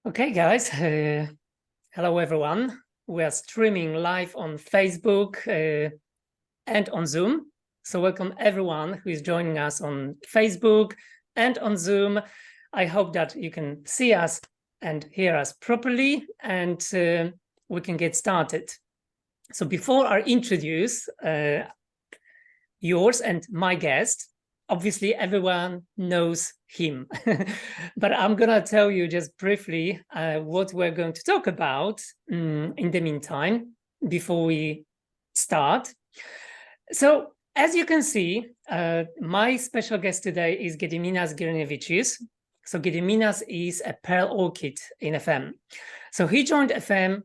Okay, guys. Hello, everyone. We are streaming live on Facebook and on Zoom. So welcome everyone who is joining us on Facebook and on Zoom. I hope that you can see us and hear us properly, and we can get started. So before I introduce yours and my guest, obviously everyone knows him, but I'm gonna tell you just briefly what we're going to talk about in the meantime before we start. So as you can see, my special guest today is Gediminas Grinevicius. So Gediminas is a pearl orchid in FM. So he joined FM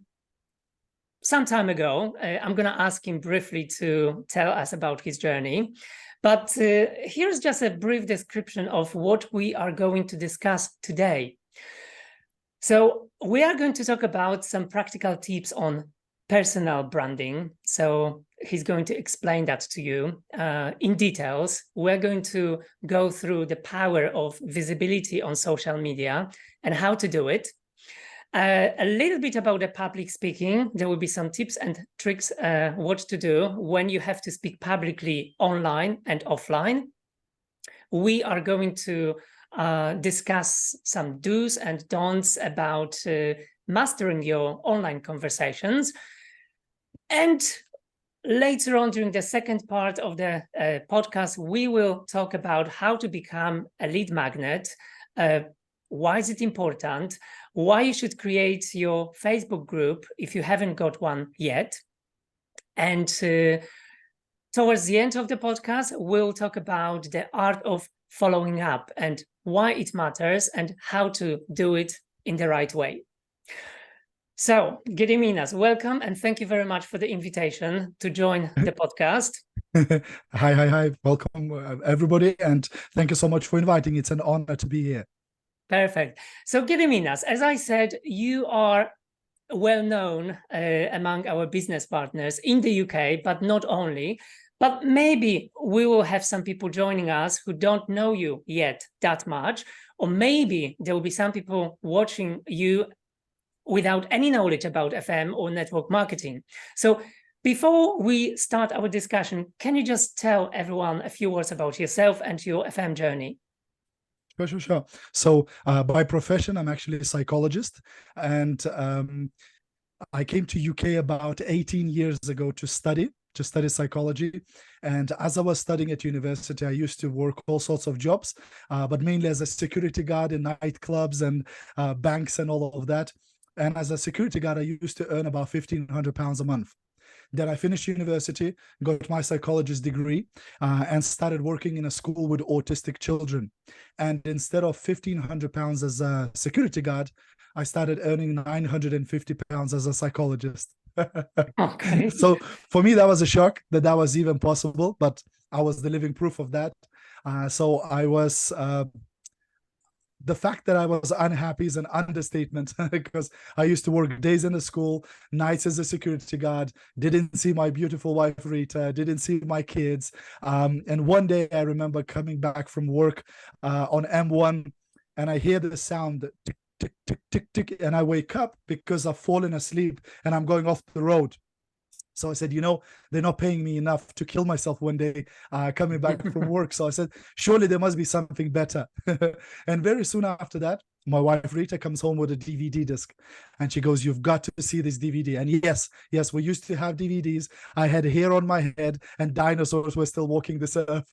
some time ago. I'm going to ask him briefly to tell us about his journey. But here's just a brief description of what we are going to discuss today. So we are going to talk about some practical tips on personal branding. So he's going to explain that to you in details. We're going to go through the power of visibility on social media and how to do it. A little bit about the public speaking. There will be some tips and tricks what to do when you have to speak publicly online and offline. We are going to discuss some do's and don'ts about mastering your online conversations. And later on, during the second part of the podcast, we will talk about how to become a lead magnet. Why is it important? Why you should create your Facebook group if you haven't got one yet. And towards the end of the podcast, we'll talk about the art of following up and why it matters and how to do it in the right way. So, Gediminas, welcome, and thank you very much for the invitation to join the podcast. Hi. Welcome, everybody, and thank you so much for inviting. It's an honor to be here. Perfect. So, Gediminas, as I said, you are well known among our business partners in the UK, but not only. But maybe we will have some people joining us who don't know you yet that much, or maybe there will be some people watching you without any knowledge about FM or network marketing. So before we start our discussion, can you just tell everyone a few words about yourself and your FM journey? Sure. So by profession, I'm actually a psychologist, and I came to UK about 18 years ago to study psychology. And as I was studying at university, I used to work all sorts of jobs, but mainly as a security guard in nightclubs and banks and all of that. And as a security guard, I used to earn about £1,500 a month. Then I finished university, got my psychologist degree, and started working in a school with autistic children. And instead of £1,500 as a security guard, I started earning £950 as a psychologist. Okay. So for me, that was a shock that was even possible, but I was the living proof of that. So I was... the fact that I was unhappy is an understatement because I used to work days in the school, nights as a security guard, didn't see my beautiful wife, Rita, didn't see my kids. And one day I remember coming back from work on M1 and I hear the sound, tick, tick, tick, tick, tick, and I wake up because I've fallen asleep and I'm going off the road. So I said, they're not paying me enough to kill myself one day coming back from work. So I said, surely there must be something better. And very soon after that, my wife Rita comes home with a DVD disc and she goes, you've got to see this DVD. And yes, we used to have DVDs. I had hair on my head and dinosaurs were still walking this earth.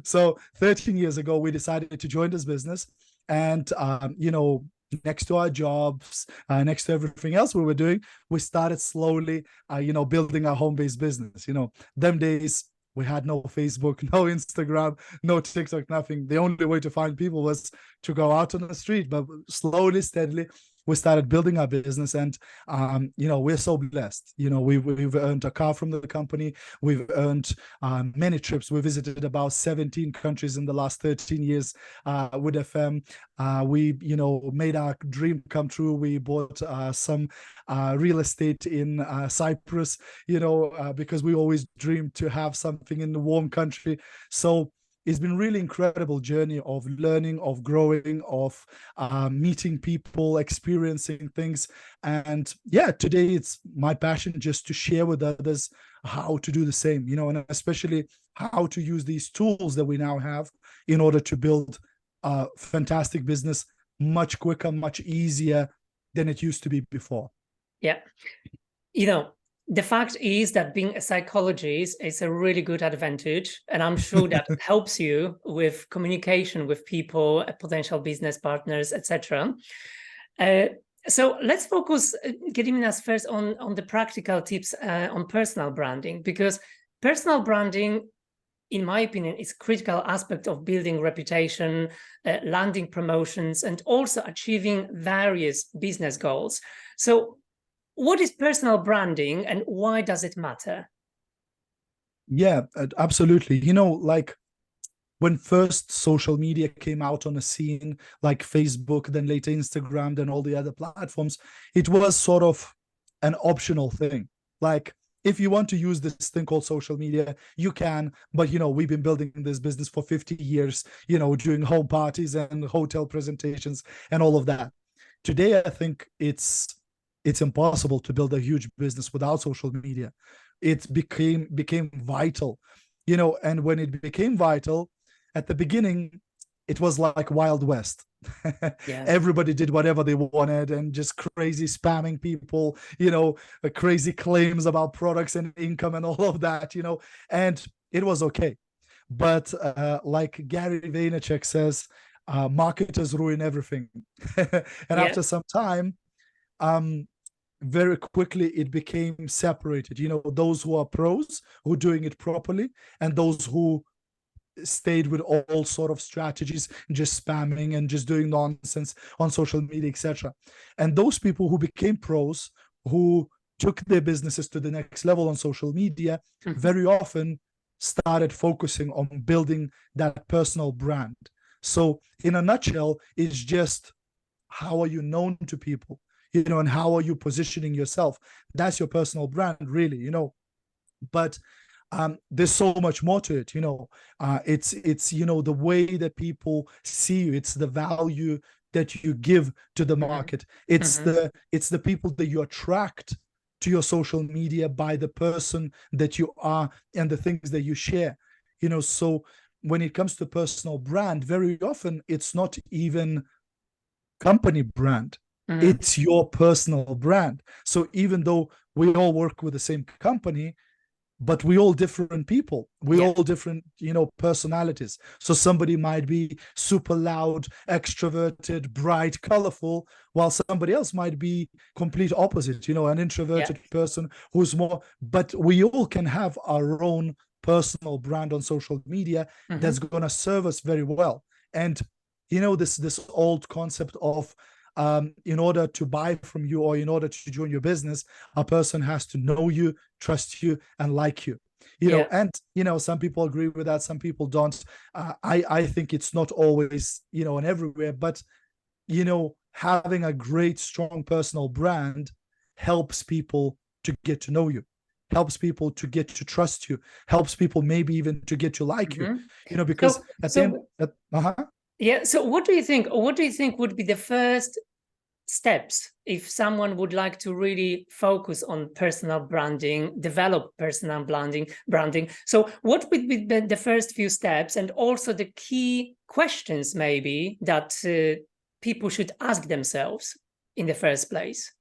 So 13 years ago, we decided to join this business. And, next to our jobs, next to everything else we were doing, we started slowly, building our home-based business. Them days, we had no Facebook, no Instagram, no TikTok, nothing. The only way to find people was to go out on the street. But slowly, steadily, we started building our business, and we're so blessed. We've earned a car from the company. We've earned many trips. We visited about 17 countries in the last 13 years with FM. We made our dream come true. We bought some real estate in Cyprus, because we always dreamed to have something in the warm country. So it's been really incredible journey of learning, of growing, of meeting people, experiencing things. And yeah, today it's my passion just to share with others how to do the same, and especially how to use these tools that we now have in order to build a fantastic business much quicker, much easier than it used to be before. Yeah. The fact is that being a psychologist is a really good advantage, and I'm sure that helps you with communication with people, potential business partners, etc. So let's focus, Gediminas, first on the practical tips on personal branding, because personal branding, in my opinion, is a critical aspect of building reputation, landing promotions, and also achieving various business goals. So what is personal branding and why does it matter? Yeah, absolutely. Like when first social media came out on the scene, like Facebook, then later Instagram, then all the other platforms, it was sort of an optional thing. Like, if you want to use this thing called social media, you can, but we've been building this business for 50 years, doing home parties and hotel presentations and all of that. Today, I think it's impossible to build a huge business without social media. It became vital, and when it became vital, at the beginning, it was like Wild West. Yeah. Everybody did whatever they wanted and just crazy spamming people, crazy claims about products and income and all of that, and it was okay. But like Gary Vaynerchuk says, marketers ruin everything. And Yeah. after some time, very quickly it became separated, those who are pros, who are doing it properly, and those who stayed with all sort of strategies, just spamming and just doing nonsense on social media, etc. And those people who became pros, who took their businesses to the next level on social media, very often started focusing on building that personal brand. So in a nutshell, it's just, how are you known to people, and how are you positioning yourself? That's your personal brand, really, but there's so much more to it. It's the way that people see you. It's the value that you give to the market. It's the people that you attract to your social media by the person that you are and the things that you share. So when it comes to personal brand, very often it's not even company brand. It's your personal brand. So even though we all work with the same company, but we all different people, we all different personalities. So somebody might be super loud, extroverted, bright, colorful, while somebody else might be complete opposite, an introverted person who's more. But we all can have our own personal brand on social media that's going to serve us very well. And this old concept of in order to buy from you or in order to join your business, a person has to know you, trust you, and like you. And some people agree with that, some people don't. I think it's not always and everywhere, but having a great, strong personal brand helps people to get to know you, helps people to get to trust you, helps people maybe even to get to like you. Because yeah. So what do you think? What do you think would be the first steps if someone would like to really focus on personal branding, develop personal branding? So what would be the first few steps, and also the key questions maybe that people should ask themselves in the first place?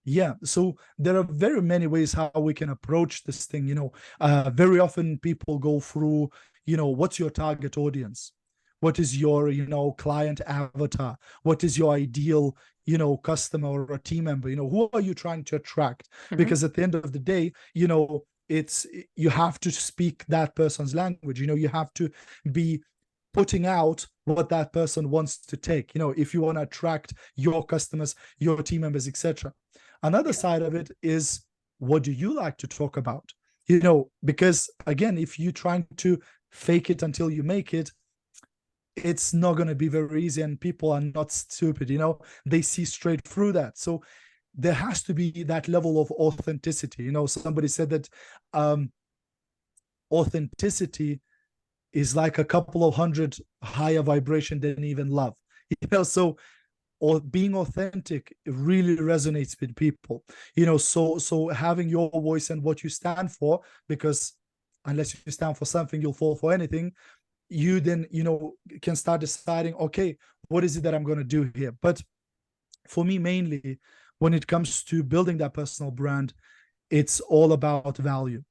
Yeah, so there are very many ways how we can approach this thing. Very often people go through, what's your target audience? What is your, client avatar? What is your ideal, customer or a team member? Who are you trying to attract? Because at the end of the day, it's, you have to speak that person's language. You have to be putting out what that person wants to take, if you want to attract your customers, your team members, etc. Another side of it is, what do you like to talk about? Because again, if you're trying to fake it until you make it, it's not going to be very easy, and people are not stupid, they see straight through that. So there has to be that level of authenticity. Somebody said that authenticity is like a couple of hundred higher vibration than even love. So, or being authentic really resonates with people. So having your voice and what you stand for, because unless you stand for something, you'll fall for anything. You then, can start deciding, okay, what is it that I'm going to do here? But for me, mainly, when it comes to building that personal brand, it's all about value.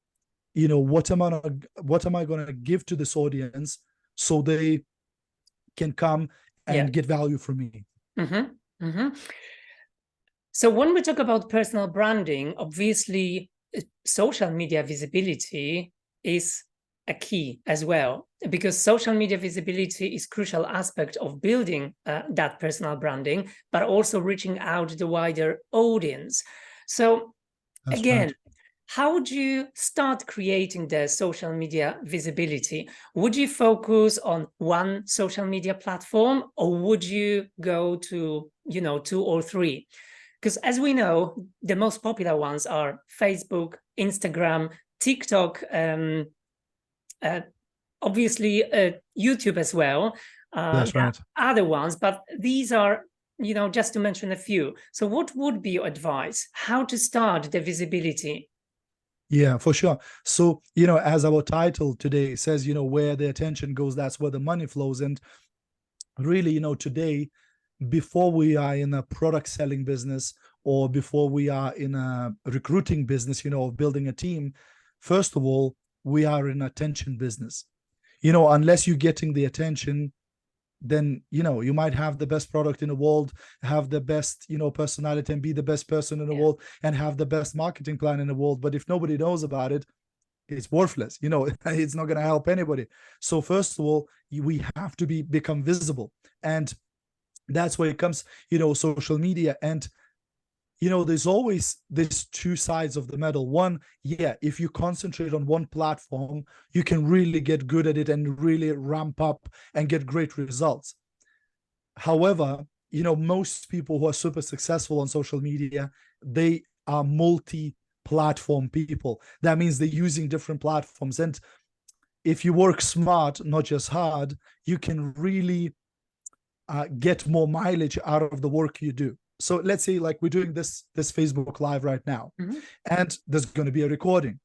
What am I going to give to this audience so they can come and get value from me? So when we talk about personal branding, obviously social media visibility is a key as well, because social media visibility is a crucial aspect of building that personal branding, but also reaching out to the wider audience. So That's again, right. how would you start creating the social media visibility? Would you focus on one social media platform, or would you go to, 2 or 3? Because as we know, the most popular ones are Facebook, Instagram, TikTok, obviously YouTube as well. That's right. Other ones, but these are, just to mention a few. So what would be your advice? How to start the visibility? Yeah, for sure. So, as our title today says, where the attention goes, that's where the money flows. And really, today, before we are in a product selling business, or before we are in a recruiting business, of building a team, first of all, we are in attention business. Unless you're getting the attention, then you might have the best product in the world, have the best personality, and be the best person in the world, and have the best marketing plan in the world, but if nobody knows about it, it's worthless. It's not going to help anybody. So first of all, we have to become visible, and that's where it comes, social media. And there's always these two sides of the medal. One, if you concentrate on one platform, you can really get good at it and really ramp up and get great results. However, most people who are super successful on social media, they are multi-platform people. That means they're using different platforms. And if you work smart, not just hard, you can really get more mileage out of the work you do. So let's say, like, we're doing this Facebook Live right now, and there's going to be a recording.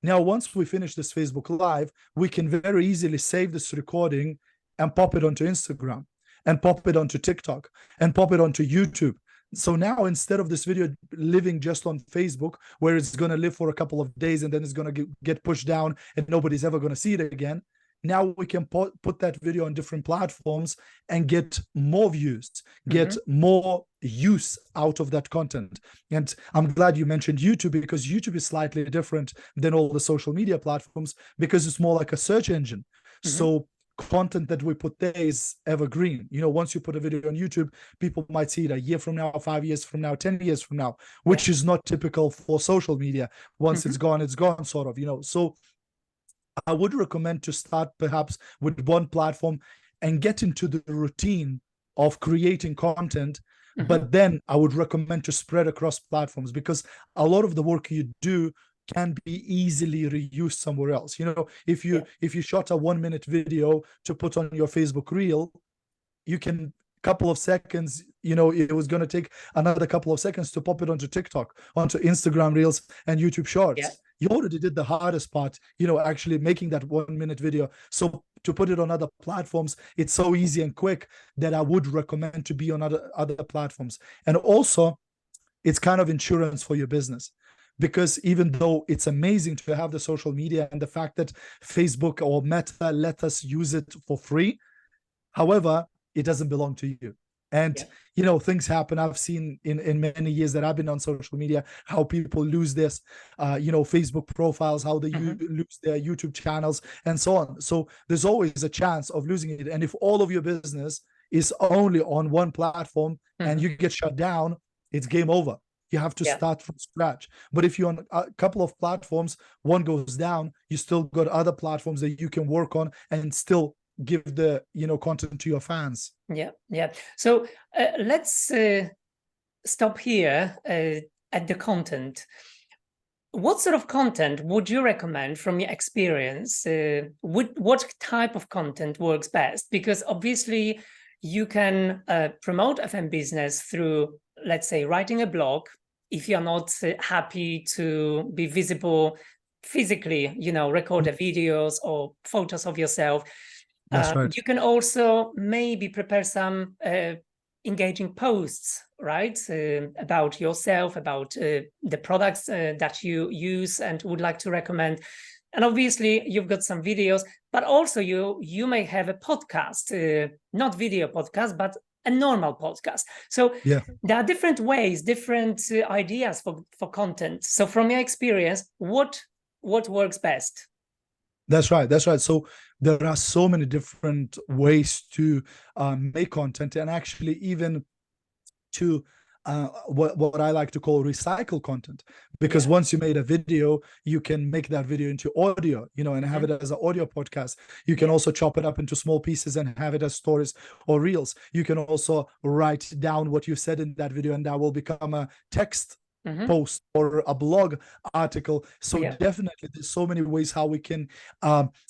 Now, once we finish this Facebook Live, we can very easily save this recording and pop it onto Instagram, and pop it onto TikTok, and pop it onto YouTube. So now, instead of this video living just on Facebook, where it's going to live for a couple of days and then it's going to get pushed down and nobody's ever going to see it again, now we can put that video on different platforms and get more views, get more use out of that content. And I'm glad you mentioned YouTube, because YouTube is slightly different than all the social media platforms, because it's more like a search engine. So content that we put there is evergreen. Once you put a video on YouTube, people might see it a year from now, 5 years from now, 10 years from now, which is not typical for social media. Once it's gone, sort of, So I would recommend to start perhaps with one platform and get into the routine of creating content. But then I would recommend to spread across platforms, because a lot of the work you do can be easily reused somewhere else. If you shot a 1-minute video to put on your Facebook reel, you can, couple of seconds, it was going to take another couple of seconds to pop it onto TikTok, onto Instagram Reels and YouTube Shorts. You already did the hardest part, actually making that 1-minute video. So to put it on other platforms, it's so easy and quick that I would recommend to be on other platforms. And also, it's kind of insurance for your business, because even though it's amazing to have the social media and the fact that Facebook or Meta let us use it for free, however, it doesn't belong to you. And things happen. I've seen in many years that I've been on social media, how people lose this Facebook profiles, how they lose their YouTube channels, and so on. So there's always a chance of losing it. And if all of your business is only on one platform and you get shut down, it's game over. You have to start from scratch. But if you're on a couple of platforms, one goes down, you still got other platforms that you can work on and still give the content to your fans. So let's stop here at the content. what sort of content would you recommend from your experience? What type of content works best? Because obviously you can promote FM business through, let's say, writing a blog. If you're not happy to be visible physically, record the videos or photos of yourself. That's right. You can also maybe prepare some engaging posts, right? About yourself, about the products that you use and would like to recommend. And obviously you've got some videos, but also you may have a podcast, not video podcast, but a normal podcast. So Yeah. there are different ways, different ideas for content. So from your experience, what works best? That's right. That's right. So there are so many different ways to make content, and actually even to what I like to call recycle content, because once you made a video, you can make that video into audio, and have it as an audio podcast. You can also chop it up into small pieces and have it as stories or reels. You can also write down what you said in that video, and that will become a text post or a blog article. So definitely there's so many ways how we can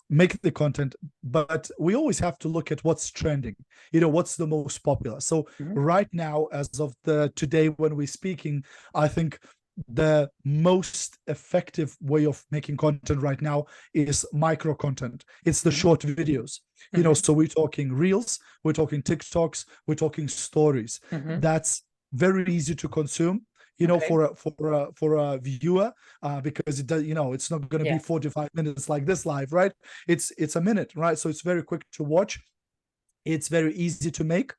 make the content, but we always have to look at what's trending, what's the most popular. So right now, as of today when we're speaking, I think the most effective way of making content right now is micro content. It's the short videos, so we're talking reels, we're talking TikToks, we're talking stories. That's very easy to consume, for a viewer, because it does, it's not going to be 45 minutes like this live, right? It's a minute, right? So it's very quick to watch. It's very easy to make,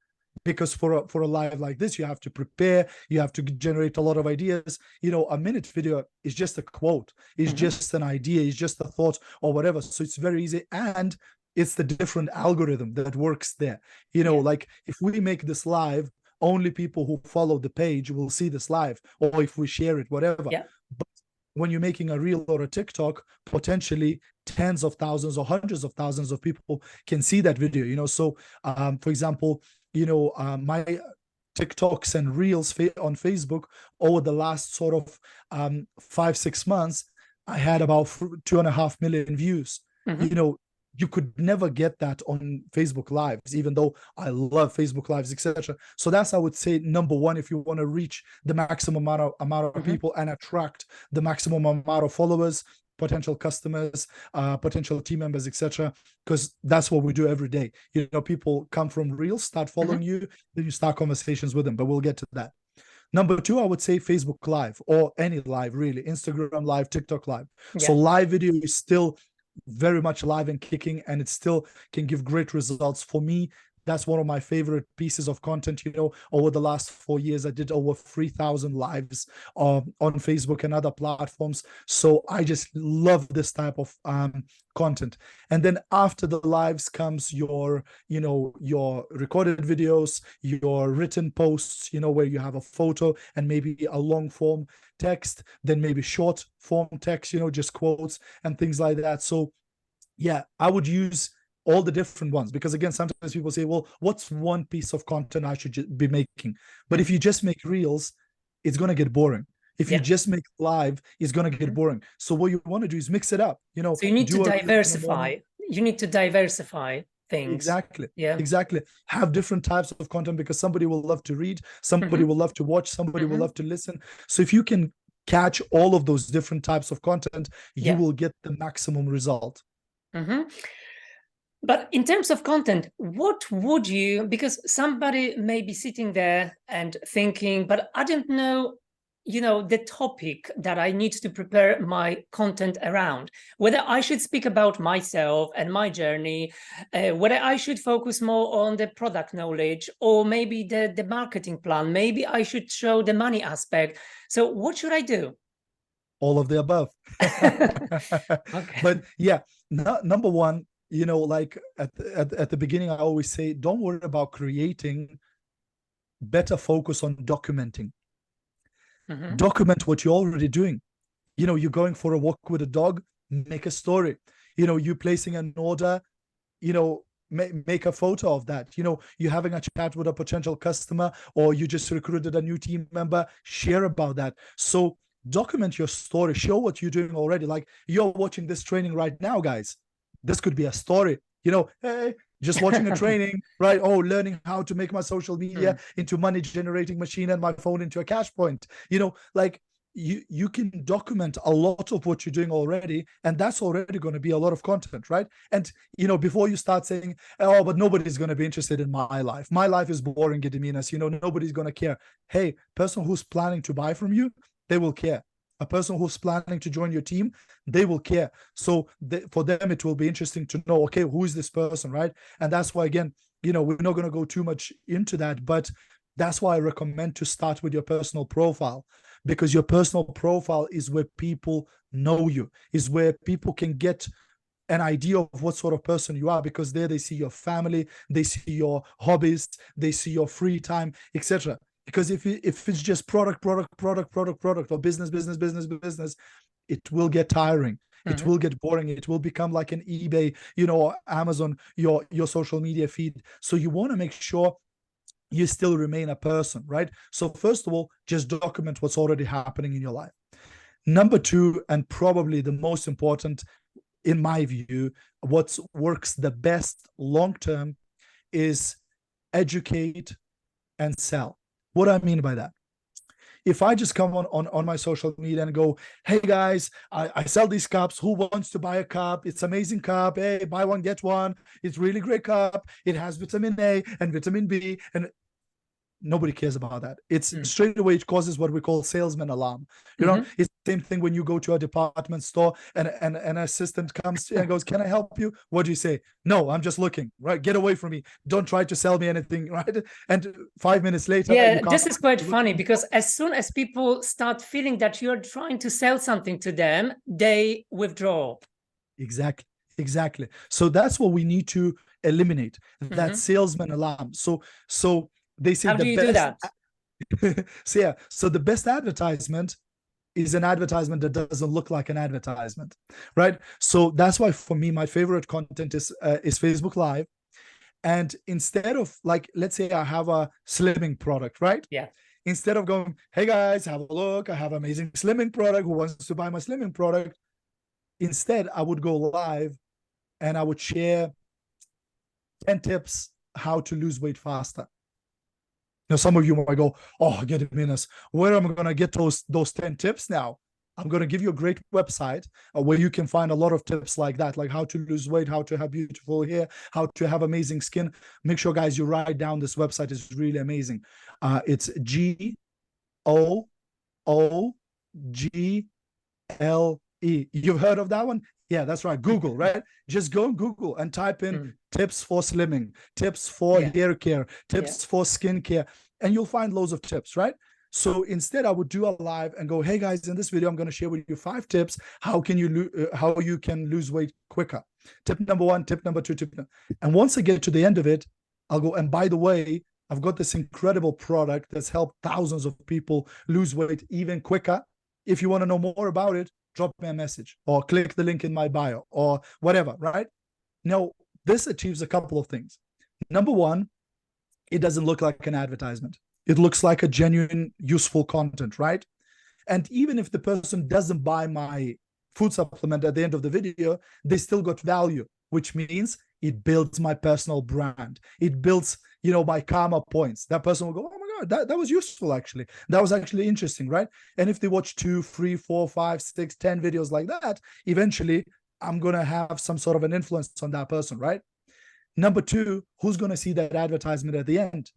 because for a live like this, you have to prepare, you have to generate a lot of ideas. A minute video is just a quote, it's just an idea, it's just a thought or whatever. So it's very easy, and it's the different algorithm that works there. Like if we make this live, only people who follow the page will see this live, or if we share it, whatever. But when you're making a reel or a TikTok, potentially tens of thousands or hundreds of thousands of people can see that video. So for example, my TikToks and reels on Facebook over the last sort of 5-6 months, I had about 2.5 million views. You could never get that on Facebook Lives, even though I love Facebook Lives, etc. So that's, I would say, number one, if you want to reach the maximum amount of people and attract the maximum amount of followers, potential customers, potential team members, etc. Because that's what we do every day. People come from Reels, start following you, then you start conversations with them, but we'll get to that. Number two, I would say Facebook Live, or any live, really, Instagram Live, TikTok Live. So live video is still very much alive and kicking, and it still can give great results. For me, that's one of my favorite pieces of content. Over the last 4 years, I did over 3,000 lives on Facebook and other platforms. So I just love this type of content. And then after the lives comes your recorded videos, your written posts, where you have a photo and maybe a long form text, then maybe short form text, just quotes and things like that. So yeah, I would use all the different ones, because again, sometimes people say, well, what's one piece of content I should be making? But if you just make reels, it's going to get boring. If you just make live, it's going to get boring. So what you want to do is mix it up. So you need to diversify. You need to diversify things. Exactly. Exactly. Have different types of content, because somebody will love to read, somebody will love to watch, somebody will love to listen. So if you can catch all of those different types of content, you will get the maximum result. But in terms of content, what would you, because somebody may be sitting there and thinking, but I don't know, the topic that I need to prepare my content around, whether I should speak about myself and my journey, whether I should focus more on the product knowledge, or maybe the marketing plan, maybe I should show the money aspect. So what should I do? All of the above. But yeah, number one, like at the beginning, I always say, don't worry about creating, better focus on documenting. Document what you're already doing. You're going for a walk with a dog, make a story. You placing an order, make a photo of that. You're having a chat with a potential customer, or you just recruited a new team member, share about that. So document your story, show what you're doing already. Like, you're watching this training right now, guys. This could be a story, hey, just watching a training, right? Oh, learning how to make my social media into money generating machine and my phone into a cash point. Like, you can document a lot of what you're doing already, and that's already going to be a lot of content, right? And before you start saying, oh, but nobody's going to be interested in my life is boring, Gediminas, nobody's going to care. Hey, person who's planning to buy from you, they will care. A person who's planning to join your team, they will care. So for them, it will be interesting to know, okay, who is this person, right? And that's why, again, we're not going to go too much into that, but that's why I recommend to start with your personal profile, because your personal profile is where people know you, is where people can get an idea of what sort of person you are, because there they see your family, they see your hobbies, they see your free time, etc. Because if it's just product, or business, it will get tiring. It will get boring. It will become like an eBay, or Amazon, your social media feed. So you want to make sure you still remain a person, right? So first of all, just document what's already happening in your life. Number two, and probably the most important, in my view, what works the best long-term is educate and sell. What do I mean by that? If I just come on my social media and go, hey guys, I sell these cups. Who wants to buy a cup? It's amazing cup. Hey, buy one, get one. It's really great cup. It has vitamin A and vitamin B, and nobody cares about that. It's straight away, it causes what we call salesman alarm. It's the same thing when you go to a department store and an assistant comes and goes, can I help you? What do you say? No, I'm just looking, right? Get away from me. Don't try to sell me anything, right? And 5 minutes later, this is quite funny, because as soon as people start feeling that you're trying to sell something to them, they withdraw. Exactly. So that's what we need to eliminate, that salesman alarm. So they say, how do you do that? So the best advertisement is an advertisement that doesn't look like an advertisement, right? So that's why for me, my favorite content is Facebook Live. And instead of, like, let's say I have a slimming product, right? Yeah. Instead of going, hey guys, have a look, I have an amazing slimming product, who wants to buy my slimming product? Instead, I would go live and I would share 10 tips how to lose weight faster. Now, some of you might go, oh, Gediminas, where am I going to get those 10 tips now? I'm going to give you a great website where you can find a lot of tips like that, like how to lose weight, how to have beautiful hair, how to have amazing skin. Make sure, guys, you write down this website. Is really amazing. It's GOOGLE. You've heard of that one? Yeah, that's right. Google, right? Just go on Google and type in tips for slimming, tips for hair care, tips for skin care, and you'll find loads of tips, right? So instead, I would do a live and go, hey guys, in this video, I'm going to share with you 5 tips how you can lose weight quicker. Tip number 1, tip number 2, and once I get to the end of it, I'll go, and by the way, I've got this incredible product that's helped thousands of people lose weight even quicker. If you want to know more about it, drop me a message or click the link in my bio or whatever, right? Now, this achieves a couple of things. Number 1, it doesn't look like an advertisement. It looks like a genuine, useful content, right? And even if the person doesn't buy my food supplement at the end of the video, they still got value, which means it builds my personal brand. It builds, my karma points. That person will go, oh my God, that was useful, actually. That was actually interesting, right? And if they watch 2, 3, 4, 5, 6, 10 videos like that, eventually I'm going to have some sort of an influence on that person, right? Number 2, who's going to see that advertisement at the end?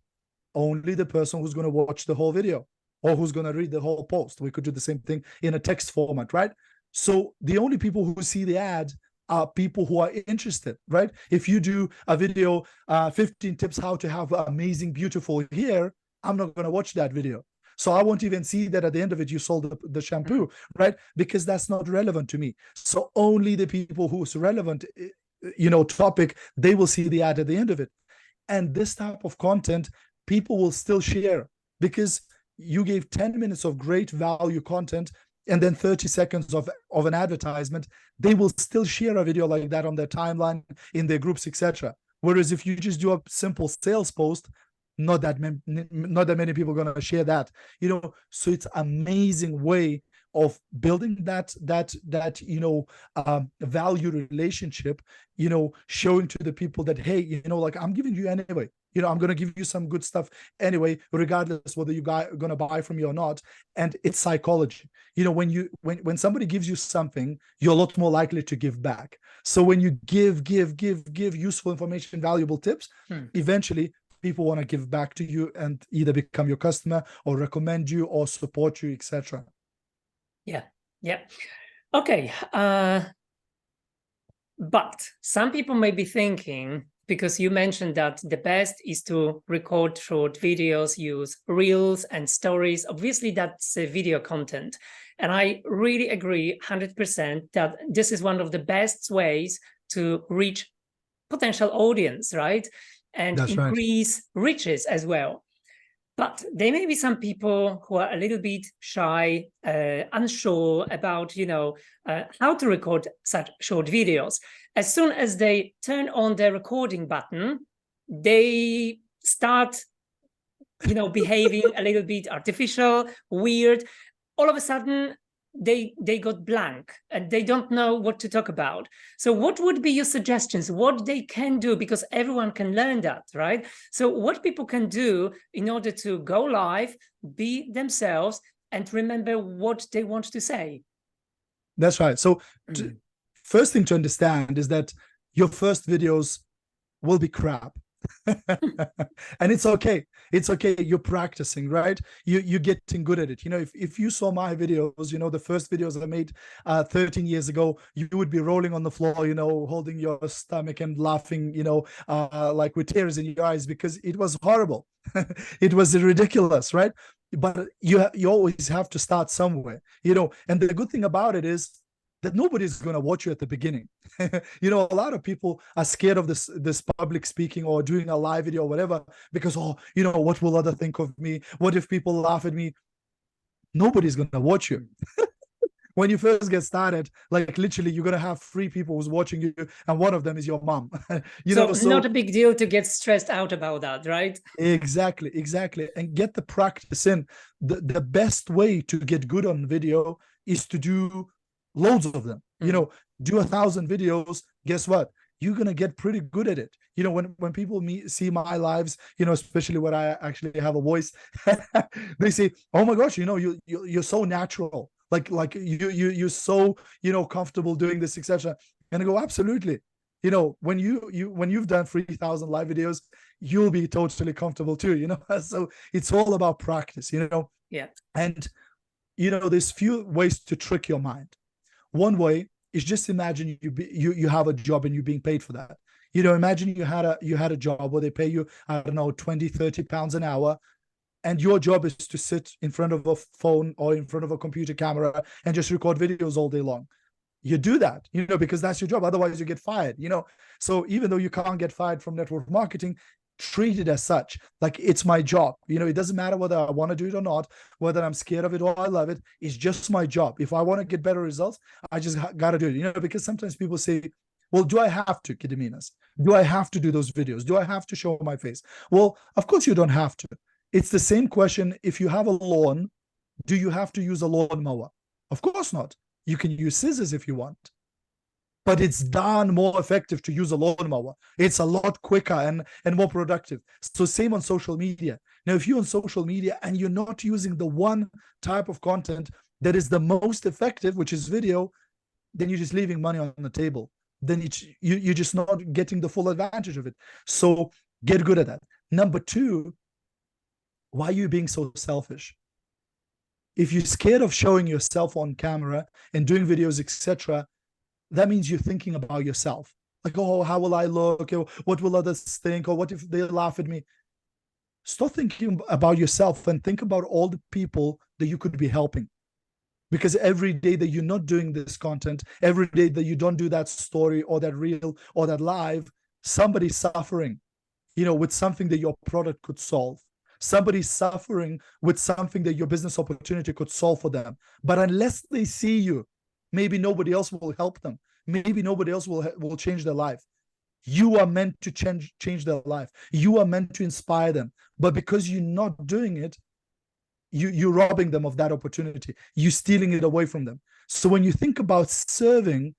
Only the person who's going to watch the whole video or who's going to read the whole post. We could do the same thing in a text format, right? So the only people who see the ad are people who are interested, right? If you do a video, 15 tips how to have amazing, beautiful hair, I'm not going to watch that video. So I won't even see that at the end of it, you sold the shampoo, right? Because that's not relevant to me. So only the people who's relevant, topic, they will see the ad at the end of it. And this type of content, people will still share because you gave 10 minutes of great value content and then 30 seconds of an advertisement. They will still share a video like that on their timeline, in their groups, etc. Whereas if you just do a simple sales post, not that many people are going to share that. So it's an amazing way of building that value relationship, showing to the people that, hey, like, I'm giving you anyway, I'm going to give you some good stuff anyway, regardless whether you guys are going to buy from me or not. And it's psychology. When somebody gives you something, you're a lot more likely to give back. So when you give useful information, valuable tips, eventually people want to give back to you and either become your customer or recommend you or support you, etc. Yeah. Okay. But some people may be thinking, because you mentioned that the best is to record short videos, use reels and stories. Obviously, that's video content. And I really agree 100% that this is one of the best ways to reach potential audience, right? And That's increase riches as well. But there may be some people who are a little bit shy, unsure about, how to record such short videos. As soon as they turn on the recording button, they start, behaving a little bit artificial, weird. All of a sudden, they got blank and they don't know what to talk about. So what would be your suggestions, what they can do, because everyone can learn that, right? So what people can do in order to go live, be themselves, and remember what they want to say? That's right. So first thing to understand is that your first videos will be crap. And it's okay. You're practicing, right? You're getting good at it. If you saw my videos, the first videos I made 13 years ago, you would be rolling on the floor, holding your stomach and laughing, like with tears in your eyes, because it was horrible. It was ridiculous, right? But you always have to start somewhere, and the good thing about it is that nobody's going to watch you at the beginning. A lot of people are scared of this public speaking or doing a live video or whatever, because, what will others think of me? What if people laugh at me? Nobody's going to watch you. When you first get started, like literally, you're going to have 3 people who's watching you, and one of them is your mom. So not a big deal to get stressed out about that, right? Exactly. And get the practice in. The best way to get good on video is to do loads of them. Do 1,000 videos. Guess what? You're gonna get pretty good at it. When people see my lives, especially when I actually have a voice, they say, "Oh my gosh, you're so natural. Like you're so comfortable doing this, etc." And I go, absolutely. When you've done 3,000 live videos, you'll be totally comfortable too. So it's all about practice. Yeah. And there's few ways to trick your mind. One way is just imagine you have a job and you're being paid for that. Imagine you had a job where they pay you, I don't know, 20, 30 pounds an hour, and your job is to sit in front of a phone or in front of a computer camera and just record videos all day long. You do that, because that's your job. Otherwise you get fired, So even though you can't get fired from network marketing, treat it as such. Like, it's my job. It doesn't matter whether I want to do it or not, whether I'm scared of it or I love it. It's just my job. If I want to get better results, I just got to do it. Because sometimes people say, well, do I have to, Gediminas? Do I have to do those videos? Do I have to show my face? Well, of course you don't have to. It's the same question. If you have a lawn, do you have to use a lawnmower? Of course not. You can use scissors if you want. But it's darn more effective to use a lawnmower. It's a lot quicker and more productive. So same on social media. Now, if you're on social media and you're not using the one type of content that is the most effective, which is video, then you're just leaving money on the table. Then you're just not getting the full advantage of it. So get good at that. Number 2, why are you being so selfish? If you're scared of showing yourself on camera and doing videos, etc., that means you're thinking about yourself. Like, oh, how will I look? What will others think? Or what if they laugh at me? Stop thinking about yourself and think about all the people that you could be helping. Because every day that you're not doing this content, every day that you don't do that story or that reel or that live, somebody's suffering, with something that your product could solve. Somebody's suffering with something that your business opportunity could solve for them. But unless they see you, maybe nobody else will help them. Maybe nobody else will change their life. You are meant to change their life. You are meant to inspire them. But because you're not doing it, you're robbing them of that opportunity. You're stealing it away from them. So when you think about serving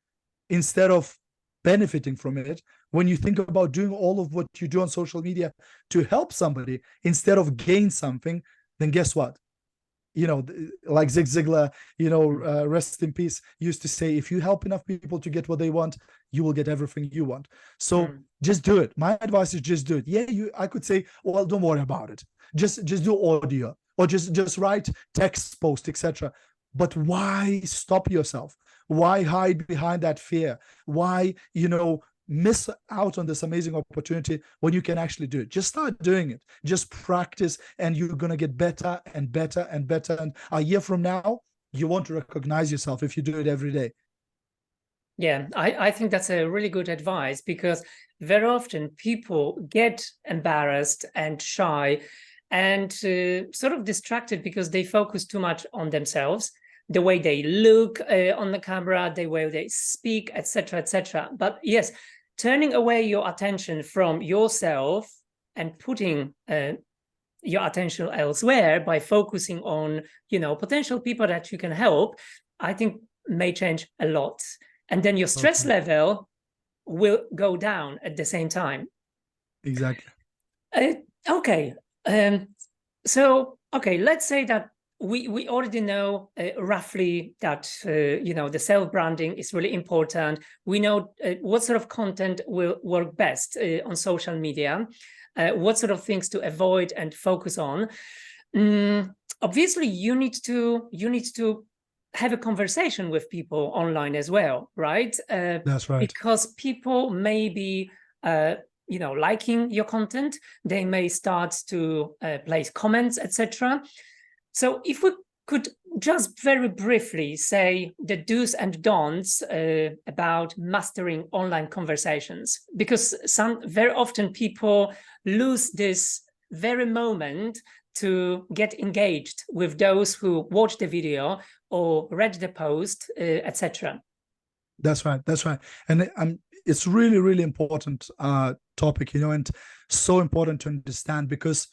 instead of benefiting from it, when you think about doing all of what you do on social media to help somebody instead of gain something, then guess what? You know, like Zig Ziglar, you know, rest in peace, used to say, if you help enough people to get what they want, you will get everything you want. So just do it. My advice is just do it. Yeah, I could say, well, don't worry about it. Just do audio, or just write text post, etc. But why stop yourself? Why hide behind that fear? Why, you know, miss out on this amazing opportunity when you can actually do it? Just start doing it. Just practice, and you're going to get better and better and better. And a year from now, you want to recognize yourself if you do it every day. Yeah, I think that's a really good advice, because very often people get embarrassed and shy and sort of distracted because they focus too much on themselves, the way they look on the camera, the way they speak, etc., etc. But yes, turning away your attention from yourself and putting your attention elsewhere by focusing on, you know, potential people that you can help, I think may change a lot. And then your stress level will go down at the same time. Exactly. Okay. So, okay, let's say that we already know roughly that, you know, the self-branding is really important. We know what sort of content will work best on social media, what sort of things to avoid and focus on. Obviously, you need to have a conversation with people online as well, right? That's right. Because people may be, you know, liking your content. They may start to place comments, etc. So if we could just very briefly say the do's and don'ts about mastering online conversations, because very often people lose this very moment to get engaged with those who watch the video or read the post, etc. That's right. That's right. And it's really, really important topic, you know, and so important to understand, because,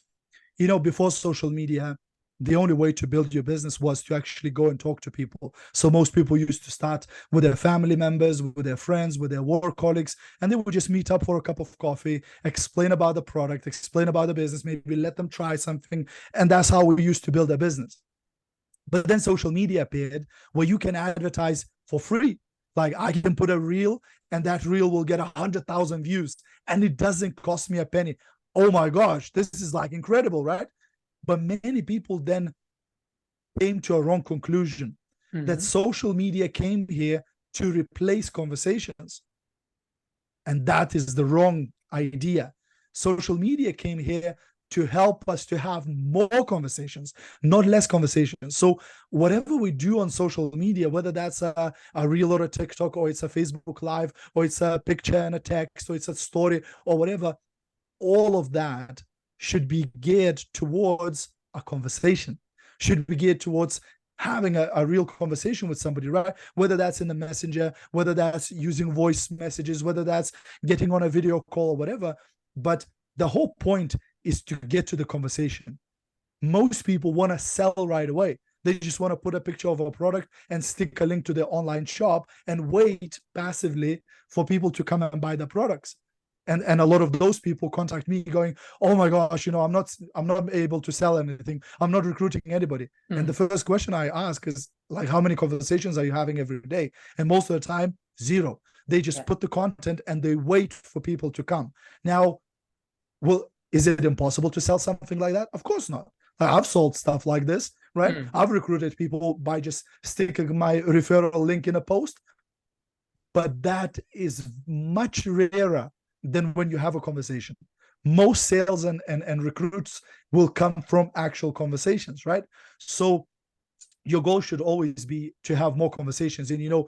you know, before social media, the only way to build your business was to actually go and talk to people. So most people used to start with their family members, with their friends, with their work colleagues, and they would just meet up for a cup of coffee, explain about the product, explain about the business, maybe let them try something. And that's how we used to build a business. But then social media appeared, where you can advertise for free. Like, I can put a reel, and that reel will get 100,000 views, and it doesn't cost me a penny. Oh my gosh, this is like incredible, right? But many people then came to a wrong conclusion, that social media came here to replace conversations. And that is the wrong idea. Social media came here to help us to have more conversations, not less conversations. So whatever we do on social media, whether that's a reel or a TikTok, or it's a Facebook Live, or it's a picture and a text, or it's a story, or whatever, all of that should be geared towards a conversation, should be geared towards having a real conversation with somebody, right? Whether that's in the messenger, whether that's using voice messages, whether that's getting on a video call or whatever. But the whole point is to get to the conversation. Most people want to sell right away. They just want to put a picture of a product and stick a link to their online shop and wait passively for people to come and buy the products. And a lot of those people contact me going, oh my gosh, you know, I'm not able to sell anything. I'm not recruiting anybody. And the first question I ask is, like, how many conversations are you having every day? And most of the time, zero. They just put the content and they wait for people to come. Now, well, is it impossible to sell something like that? Of course not. I've sold stuff like this, right? I've recruited people by just sticking my referral link in a post. But that is much rarer than when you have a conversation. Most sales and recruits will come from actual conversations, right? So your goal should always be to have more conversations. And, you know,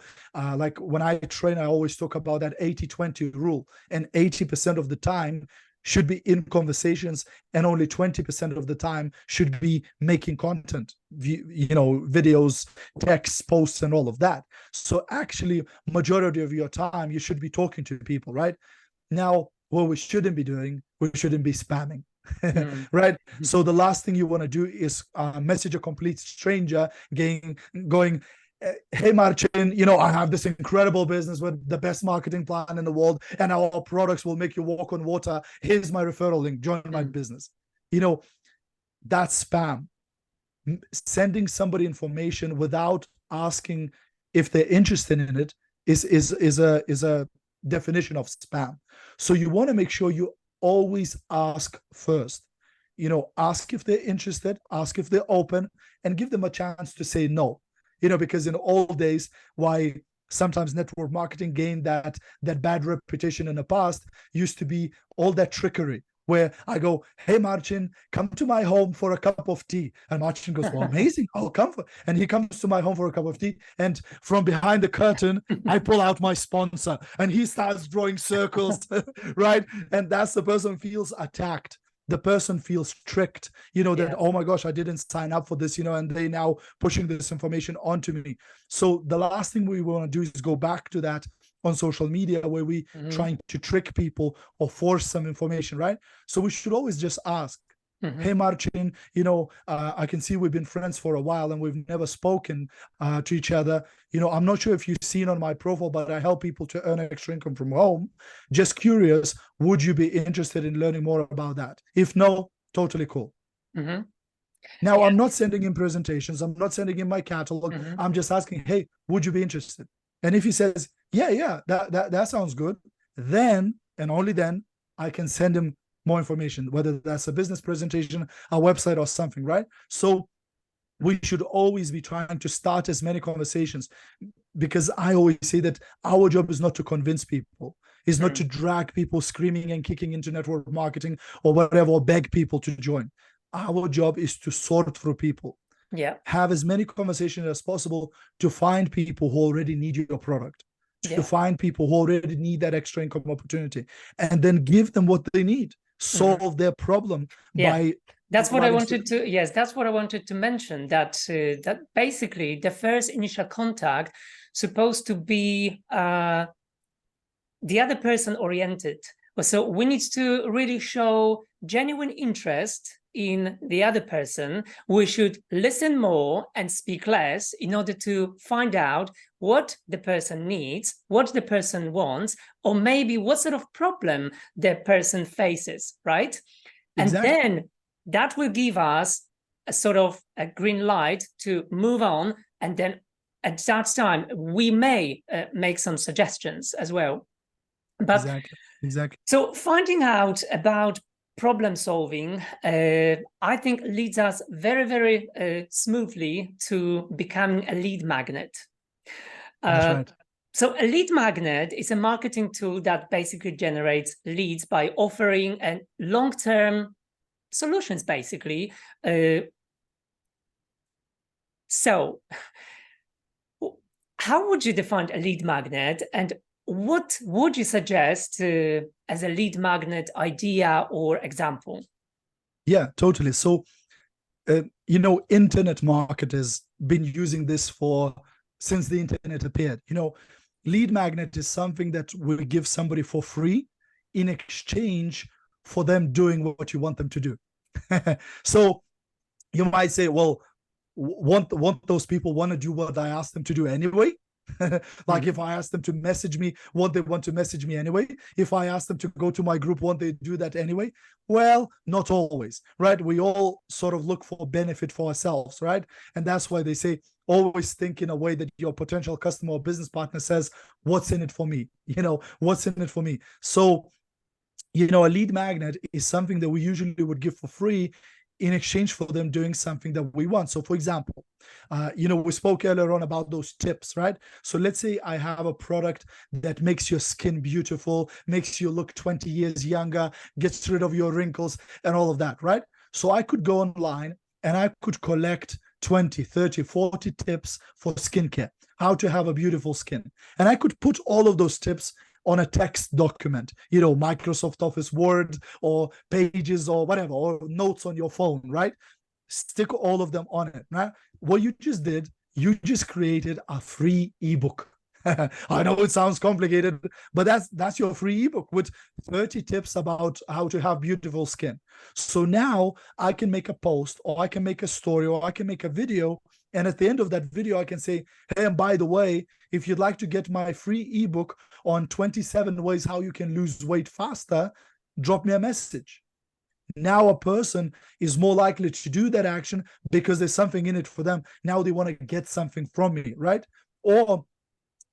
like when I train, I always talk about that 80-20 rule. And 80% of the time should be in conversations, and only 20% of the time should be making content, you know, videos, texts, posts, and all of that. So actually, majority of your time, you should be talking to people, right? Now, what we shouldn't be doing, we shouldn't be spamming. right? So the last thing you want to do is message a complete stranger going, hey Marcin, you know, I have this incredible business with the best marketing plan in the world, and our products will make you walk on water. Here's my referral link, join my business. You know, that's spam. Sending somebody information without asking if they're interested in it is a definition of spam. So you want to make sure you always ask first. You know, ask if they're interested, ask if they're open, and give them a chance to say no. You know, because in old days, why sometimes network marketing gained that bad reputation in the past used to be all that trickery, where I go, hey, Marcin, come to my home for a cup of tea. And Marcin goes, well, amazing, I'll come. And he comes to my home for a cup of tea. And from behind the curtain, I pull out my sponsor and he starts drawing circles, right? And that's the person feels attacked. The person feels tricked, you know, that, oh my gosh, I didn't sign up for this, you know, and they now pushing this information onto me. So the last thing we want to do is go back to that on social media where we trying to trick people or force some information, right? So we should always just ask, hey, Marcin, you know, I can see we've been friends for a while and we've never spoken to each other. You know, I'm not sure if you've seen on my profile, but I help people to earn extra income from home. Just curious, would you be interested in learning more about that? If no, totally cool. Now, I'm not sending in presentations. I'm not sending in my catalog. I'm just asking, hey, would you be interested? And if he says, yeah, that sounds good, then and only then I can send him more information, whether that's a business presentation, a website, or something, right? So we should always be trying to start as many conversations, because I always say that our job is not to convince people, is not to drag people screaming and kicking into network marketing or whatever, or beg people to join. Our job is to sort through people. Have as many conversations as possible to find people who already need your product, to find people who already need that extra income opportunity, and then give them what they need. Solve their problem by that's what I wanted to that's what I wanted to mention, that that basically the first initial contact supposed to be the other person oriented. So we need to really show genuine interest in the other person. We should listen more and speak less in order to find out what the person needs, what the person wants, or maybe what sort of problem the person faces, right? Exactly. And then that will give us a sort of a green light to move on. And then at that time, we may make some suggestions as well. But exactly. So finding out about problem solving, I think leads us very, very smoothly to becoming a lead magnet. That's right. So a lead magnet is a marketing tool that basically generates leads by offering a long-term solutions, basically. So how would you define a lead magnet, and what would you suggest as a lead magnet idea or example? Yeah, totally. So, you know, internet marketers been using this since the internet appeared. You know, lead magnet is something that we give somebody for free in exchange for them doing what you want them to do. So you might say, well, won't those people want to do what I asked them to do anyway? Like if I ask them to message me, won't they want to message me anyway? If I ask them to go to my group, won't they do that anyway? Well, not always, right? We all sort of look for benefit for ourselves, right? And that's why they say, always think in a way that your potential customer or business partner says, what's in it for me? You know, what's in it for me? So, you know, a lead magnet is something that we usually would give for free in exchange for them doing something that we want. So for example, you know, we spoke earlier on about those tips, right? So let's say I have a product that makes your skin beautiful, makes you look 20 years younger, gets rid of your wrinkles and all of that, right? So I could go online and I could collect 20, 30, 40 tips for skincare, how to have a beautiful skin. And I could put all of those tips on a text document, you know, Microsoft Office Word or Pages or whatever, or notes on your phone, right? Stick all of them on it, right? What you just did, you just created a free ebook. I know it sounds complicated, but that's your free ebook with 30 tips about how to have beautiful skin. So now I can make a post, or I can make a story, or I can make a video, and at the end of that video I can say, hey, and by the way, if you'd like to get my free ebook on 27 ways how you can lose weight faster, drop me a message. Now a person is more likely to do that action because there's something in it for them. Now they want to get something from me, right? Or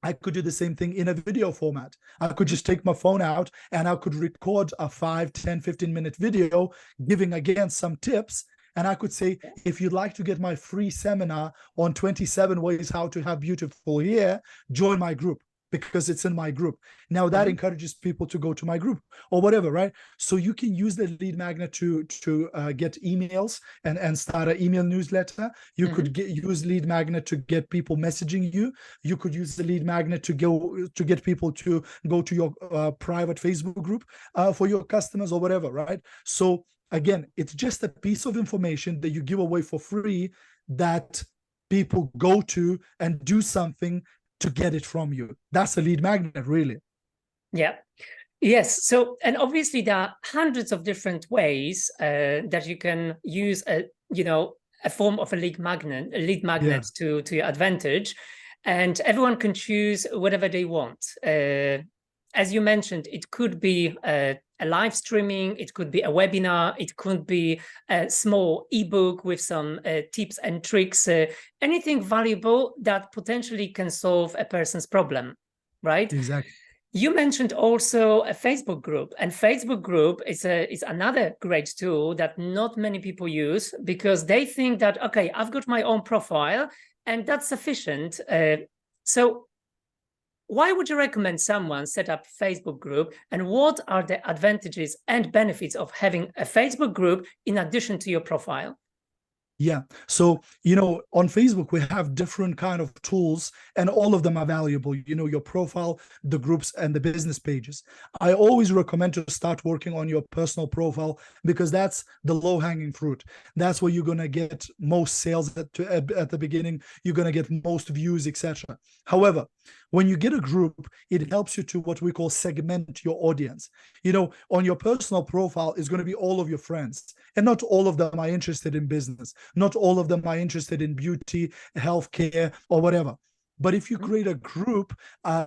I could do the same thing in a video format. I could just take my phone out and I could record a 5, 10, 15-minute video giving, again, some tips. And I could say, if you'd like to get my free seminar on 27 ways how to have beautiful hair, join my group, because it's in my group. Now that encourages people to go to my group or whatever, right? So you can use the lead magnet to get emails and start an email newsletter. You could use lead magnet to get people messaging you. You could use the lead magnet to get people to go to your private Facebook group for your customers or whatever, right? So again, it's just a piece of information that you give away for free that people go to and do something to get it from you. That's a lead magnet, really. Yeah. Yes. So, and obviously there are hundreds of different ways that you can use a form of a lead magnet to your advantage, and everyone can choose whatever they want. As you mentioned, it could be a live streaming, it could be a webinar, it could be a small ebook with some tips and tricks, anything valuable that potentially can solve a person's problem, right? Exactly. You mentioned also a Facebook group, and Facebook group is another great tool that not many people use because they think that, okay, I've got my own profile and that's sufficient. So why would you recommend someone set up a Facebook group, and what are the advantages and benefits of having a Facebook group in addition to your profile? Yeah. So, on Facebook, we have different kind of tools, and all of them are valuable, your profile, the groups, and the business pages. I always recommend to start working on your personal profile because that's the low-hanging fruit. That's where you're going to get most sales at the beginning. You're going to get most views, etc. However, when you get a group, it helps you to what we call segment your audience. On your personal profile is going to be all of your friends, and not all of them are interested in business. Not all of them are interested in beauty, healthcare, or whatever. But if you create a group,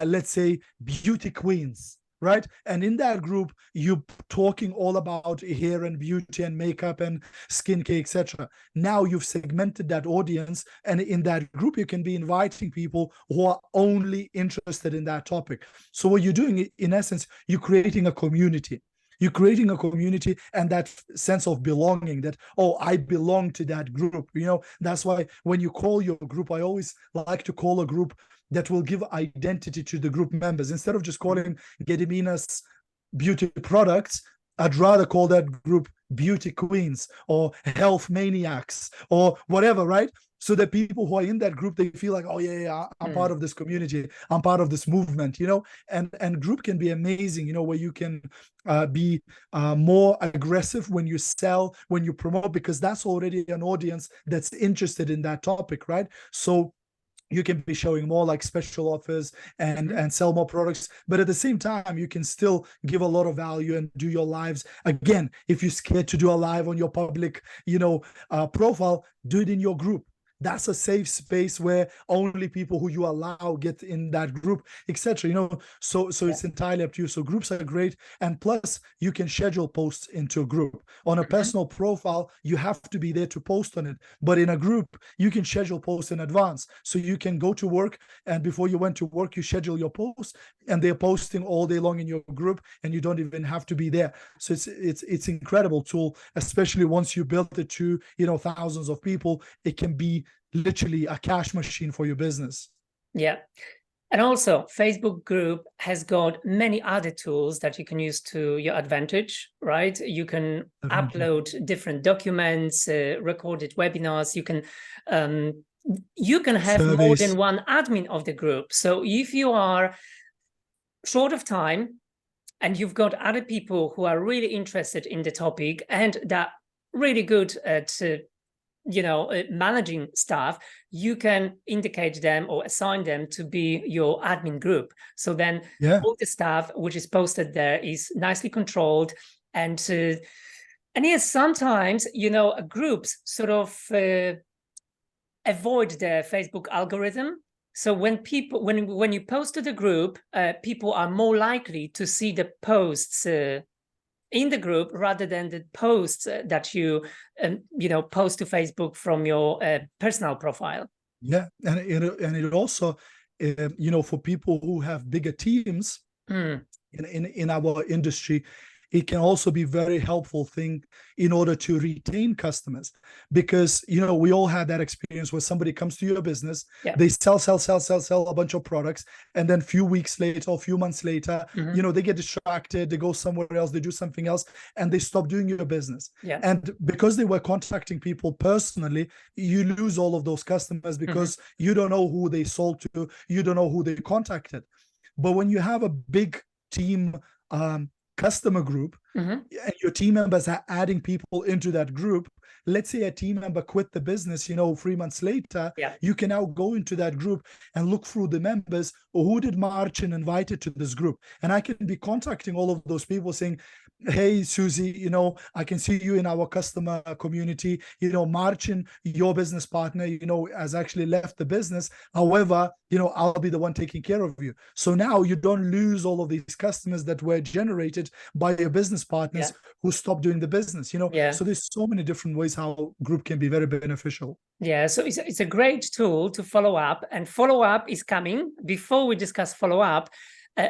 let's say beauty queens, right? And in that group, you're talking all about hair and beauty and makeup and skincare, etc. Now you've segmented that audience, and in that group, you can be inviting people who are only interested in that topic. So what you're doing, in essence, you're creating a community. You're creating a community and that sense of belonging, that, oh, I belong to that group. That's why when you call your group, I always like to call a group that will give identity to the group members. Instead of just calling Gediminas Beauty Products, I'd rather call that group Beauty Queens or Health Maniacs or whatever, right? So that people who are in that group, they feel like, oh yeah, I'm part of this community, I'm part of this movement, and group can be amazing, where you can be more aggressive when you sell, when you promote, because that's already an audience that's interested in that topic, right? So you can be showing more like special offers and sell more products, but at the same time you can still give a lot of value and do your lives. Again, if you're scared to do a live on your public profile, do it in your group. That's a safe space where only people who you allow get in that group, etc. So it's entirely up to you. So groups are great, and plus you can schedule posts into a group. On a personal profile, you have to be there to post on it, but in a group you can schedule posts in advance. So you can go to work, and before you went to work, you schedule your posts, and they're posting all day long in your group, and you don't even have to be there. So it's incredible tool, especially once you build it to thousands of people. It can be literally a cash machine for your business. Yeah. And also Facebook group has got many other tools that you can use to your advantage, right? You can upload different documents, recorded webinars. You can have Surveys. more than one admin of the group. So if you are short of time and you've got other people who are really interested in the topic and that really good at managing staff, you can indicate them or assign them to be your admin group. So then all the stuff which is posted there is nicely controlled. And yes, sometimes, groups sort of avoid the Facebook algorithm. So when you post to the group, people are more likely to see the posts in the group rather than the posts that you post to Facebook from your personal profile. Yeah, and it also, for people who have bigger teams in our industry, it can also be very helpful thing in order to retain customers, because we all had that experience where somebody comes to your business, they sell a bunch of products, and then a few weeks later or a few months later, they get distracted, they go somewhere else, they do something else, and they stop doing your business. And because they were contacting people personally, you lose all of those customers because you don't know who they sold to, you don't know who they contacted. But when you have a big team customer group, and your team members are adding people into that group, let's say a team member quit the business 3 months later, you can now go into that group and look through the members, who did Marcin invited to this group, and I can be contacting all of those people saying, hey Susie, I can see you in our customer community, Marcin, your business partner, has actually left the business, however, I'll be the one taking care of you. So now you don't lose all of these customers that were generated by your business partners who stopped doing the business. So there's so many different ways how group can be very beneficial. So it's a great tool to follow up, and follow up is coming. Before we discuss follow up,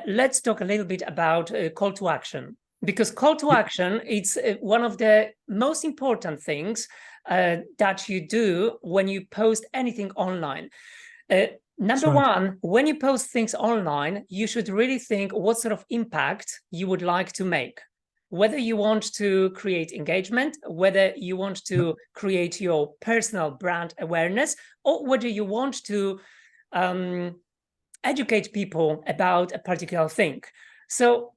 let's talk a little bit about call to action, because call to action, it's one of the most important things that you do when you post anything online. Number one, when you post things online, you should really think what sort of impact you would like to make. Whether you want to create engagement, whether you want to create your personal brand awareness, or whether you want to educate people about a particular thing. So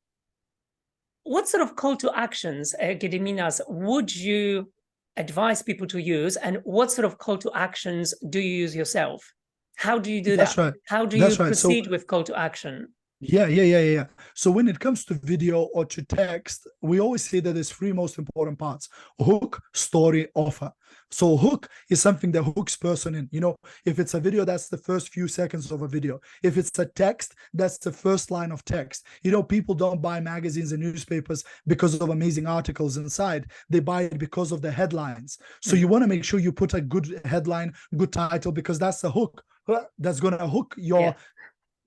what sort of call to actions, Gediminas, would you advise people to use, and what sort of call to actions do you use yourself? How do you do that? How do you proceed with call to action? Yeah. So when it comes to video or to text, we always say that there's three most important parts: hook, story, offer. So hook is something that hooks person in. If it's a video, that's the first few seconds of a video. If it's a text, that's the first line of text. People don't buy magazines and newspapers because of amazing articles inside. They buy it because of the headlines. So you want to make sure you put a good headline, good title, because that's the hook. That's going to hook your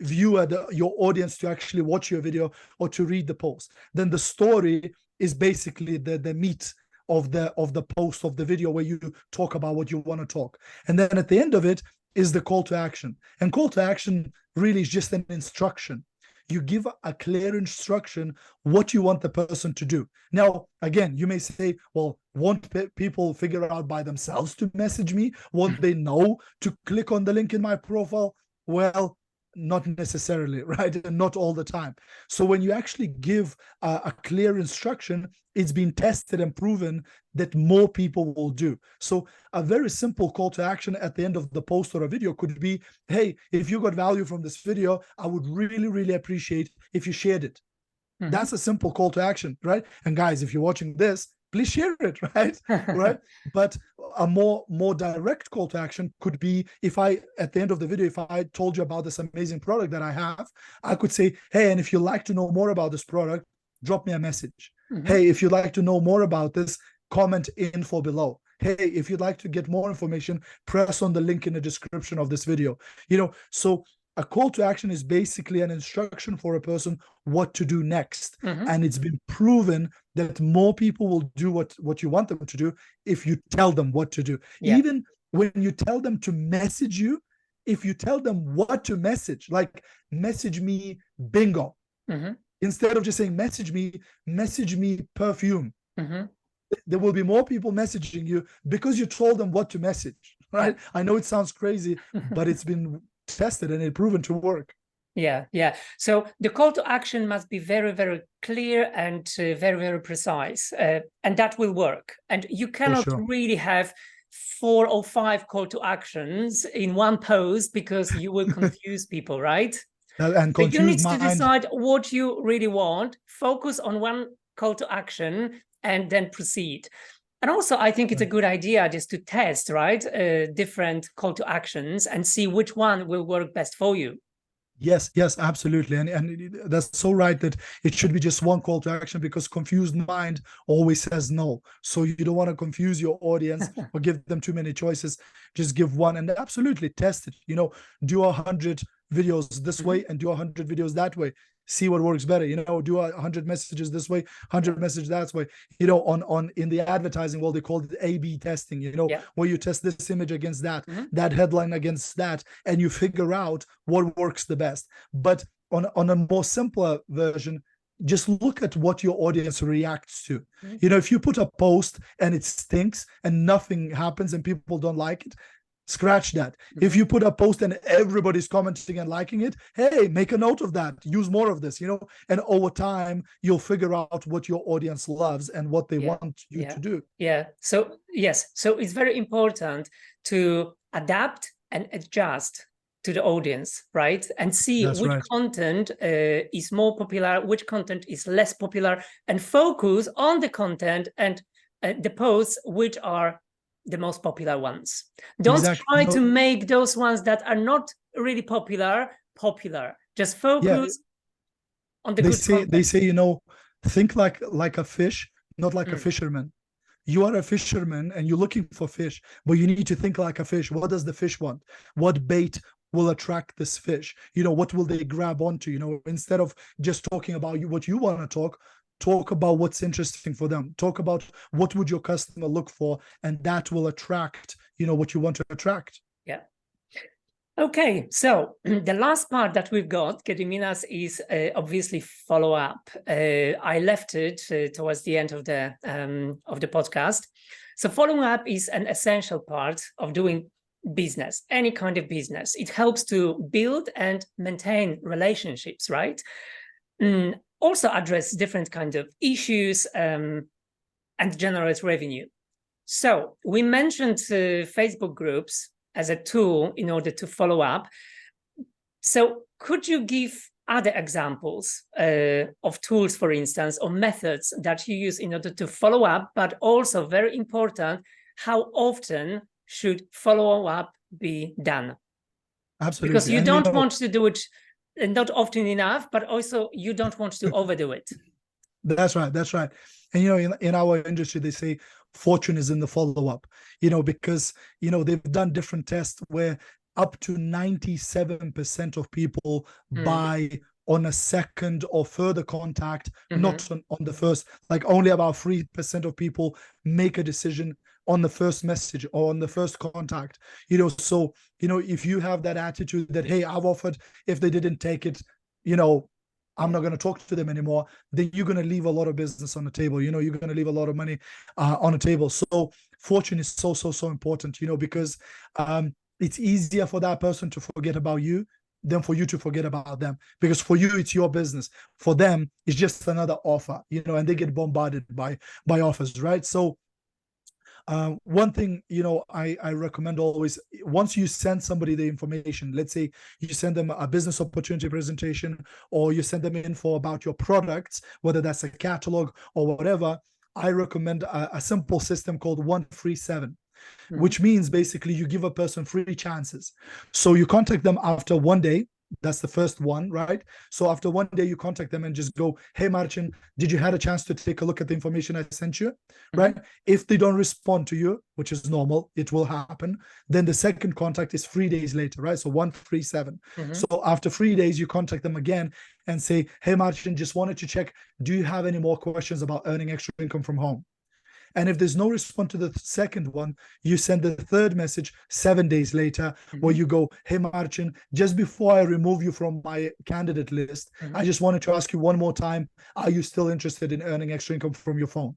viewer, your audience, to actually watch your video or to read the post. Then the story is basically the meat of the post, of the video, where you talk about what you want to talk. And then at the end of it is the call to action. And call to action really is just an instruction. You give a clear instruction what you want the person to do. Now, again, you may say, well, won't people figure out by themselves to message me? Won't they know to click on the link in my profile? Well, not necessarily, right? And not all the time. So when you actually give a clear instruction, it's been tested and proven that more people will do. So a very simple call to action at the end of the post or a video could be, hey, if you got value from this video, I would really, really appreciate if you shared it. That's a simple call to action, right? And guys, if you're watching this, please share it, right? Right? But a more direct call to action could be, if at the end of the video, if I told you about this amazing product that I have, I could say, hey, and if you'd like to know more about this product, drop me a message. Hey, if you'd like to know more about this, comment info below. Hey, if you'd like to get more information, press on the link in the description of this video. So a call to action is basically an instruction for a person what to do next. And it's been proven that more people will do what you want them to do if you tell them what to do. Even when you tell them to message you, if you tell them what to message, like message me bingo, instead of just saying message me perfume, there will be more people messaging you because you told them what to message, right? I know it sounds crazy, but it's been tested and it's proven to work. So the call to action must be very, very clear and very, very precise, and that will work. And you cannot really have 4 or 5 call to actions in one post because you will confuse people, right? And So you need confused to mind. decide what you really want, focus on one call to action, and then proceed. And also, I think it's a good idea just to test, right, different call to actions and see which one will work best for you. Yes, yes, absolutely. And that's so right that it should be just one call to action, because confused mind always says no. So you don't want to confuse your audience or give them too many choices. Just give one, and absolutely test it. You know, do 100 videos this way and do 100 videos that way. See what works better. You know, do 100 messages this way, 100 messages that way. You know, on in the advertising world, they call it A/B testing. You know, where you test this image against that, that headline against that, and you figure out what works the best. But on a more simpler version, just look at what your audience reacts to. You know, if you put a post and it stinks and nothing happens and people don't like it, scratch that. If you put a post and everybody's commenting and liking it, hey, make a note of that. Use more of this, you know, and over time, you'll figure out what your audience loves and what they want you to do. Yeah. So, yes. So it's very important to adapt and adjust to the audience, right? And see which content is more popular, which content is less popular, and focus on the content and the posts which are the most popular ones. Don't try to make those ones that are not really popular. Just focus on the good content. They say, you know, think like a fish, not like a fisherman. You are a fisherman and you're looking for fish, but you need to think like a fish. What does the fish want? What bait will attract this fish? You know, what will they grab onto? You know, instead of just talking about what you want to talk about what's interesting for them. Talk about what would your customer look for, and that will attract, you know, what you want to attract. Yeah. Okay, so the last part that we've got, Gediminas, is obviously follow up. I left it towards the end of the podcast. So following up is an essential part of doing business, any kind of business. It helps to build and maintain relationships, right? Also address different kinds of issues and generate revenue. So we mentioned Facebook groups as a tool in order to follow up. So could you give other examples of tools, for instance, or methods that you use in order to follow up, but also very important, how often should follow up be done? Absolutely. Because you don't want to do it not often enough, but also you don't want to overdo it. That's right. That's right. And, you know, in our industry, they say fortune is in the follow-up, you know, because, you know, they've done different tests where up to 97% of people buy on a second or further contact, not on the first. Like only about 3% of people make a decision on the first message or on the first contact, you know. So, you know, if you have that attitude that, hey, I've offered, if they didn't take it, you know, I'm not going to talk to them anymore, then you're going to leave a lot of business on the table. You know, you're going to leave a lot of money on the table. So fortune is so important, you know, because it's easier for that person to forget about you than for you to forget about them. Because for you, it's your business. For them, it's just another offer, you know, and they get bombarded by offers, right? So one thing, you know, I recommend always, once you send somebody the information, let's say you send them a business opportunity presentation, or you send them info about your products, whether that's a catalog or whatever, I recommend a simple system called 137, which means basically you give a person 3 chances. So you contact them after 1 day. That's the first one, right? So after 1 day, you contact them and just go, hey, Marcin, did you have a chance to take a look at the information I sent you, right? If they don't respond to you, which is normal, it will happen. Then the second contact is 3 days later, right? So 137. So after 3 days, you contact them again and say, hey, Marcin, just wanted to check, do you have any more questions about earning extra income from home? And if there's no response to the second one, you send the third message 7 days later, where you go, hey, Marcin, just before I remove you from my candidate list, I just wanted to ask you one more time, are you still interested in earning extra income from your phone?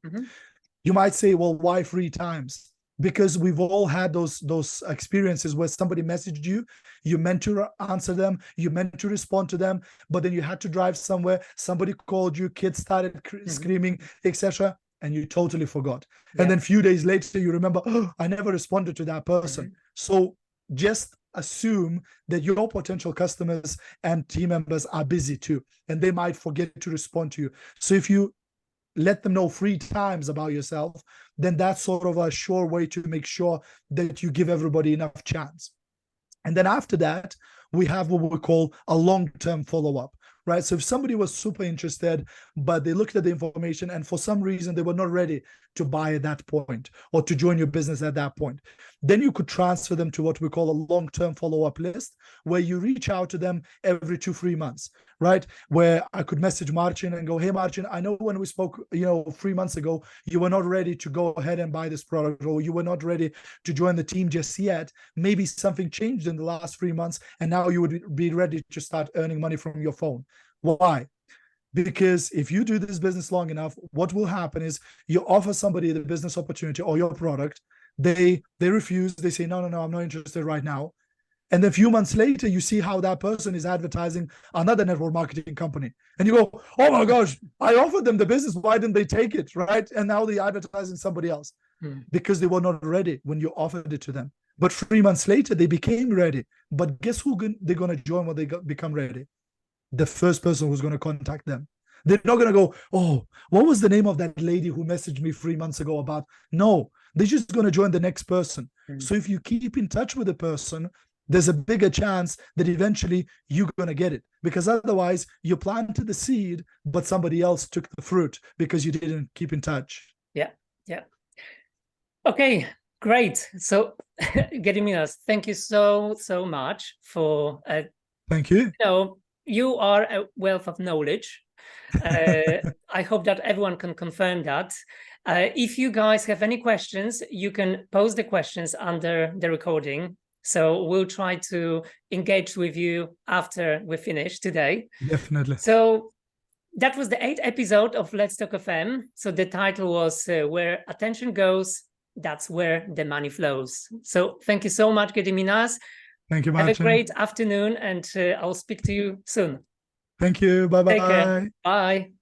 You might say, well, why 3 times? Because we've all had those experiences where somebody messaged you, you meant to answer them, you meant to respond to them, but then you had to drive somewhere, somebody called you, kids started screaming, etc. and you totally forgot. And then a few days later, you remember, oh, I never responded to that person. So just assume that your potential customers and team members are busy too, and they might forget to respond to you. So if you let them know 3 times about yourself, then that's sort of a sure way to make sure that you give everybody enough chance. And then after that, we have what we call a long-term follow-up, right? So if somebody was super interested, but they looked at the information and for some reason they were not ready to buy at that point or to join your business at that point, then you could transfer them to what we call a long-term follow-up list, where you reach out to them every 2-3 months, right? Where I could message Marcin and go, hey, Marcin, I know when we spoke, 3 months ago, you were not ready to go ahead and buy this product, or you were not ready to join the team just yet. Maybe something changed in the last 3 months, and now you would be ready to start earning money from your phone. Why? Because if you do this business long enough, what will happen is you offer somebody the business opportunity or your product, they refuse, they say, no, I'm not interested right now. And then a few months later, you see how that person is advertising another network marketing company. And you go, oh my gosh, I offered them the business. Why didn't they take it, right? And now they're advertising somebody else because they were not ready when you offered it to them. But 3 months later, they became ready. But guess who they're going to join when they become ready? The first person who's going to contact them. They're not going to go, oh, what was the name of that lady who messaged me 3 months ago about? No, they're just going to join the next person. So if you keep in touch with the person, there's a bigger chance that eventually you're going to get it, because otherwise you planted the seed, but somebody else took the fruit because you didn't keep in touch. Yeah. Okay, great. So Gediminas, thank you so much for thank you. You are a wealth of knowledge. I hope that everyone can confirm that. If you guys have any questions, you can post the questions under the recording. So we'll try to engage with you after we finish today. Definitely. So that was the 8th episode of Let's Talk FM. So the title was Where Attention Goes, That's Where the Money Flows. So thank you so much, Gediminas. Thank you, Marcin. Have a great afternoon, and I'll speak to you soon. Thank you. Bye-bye. Take care. Bye.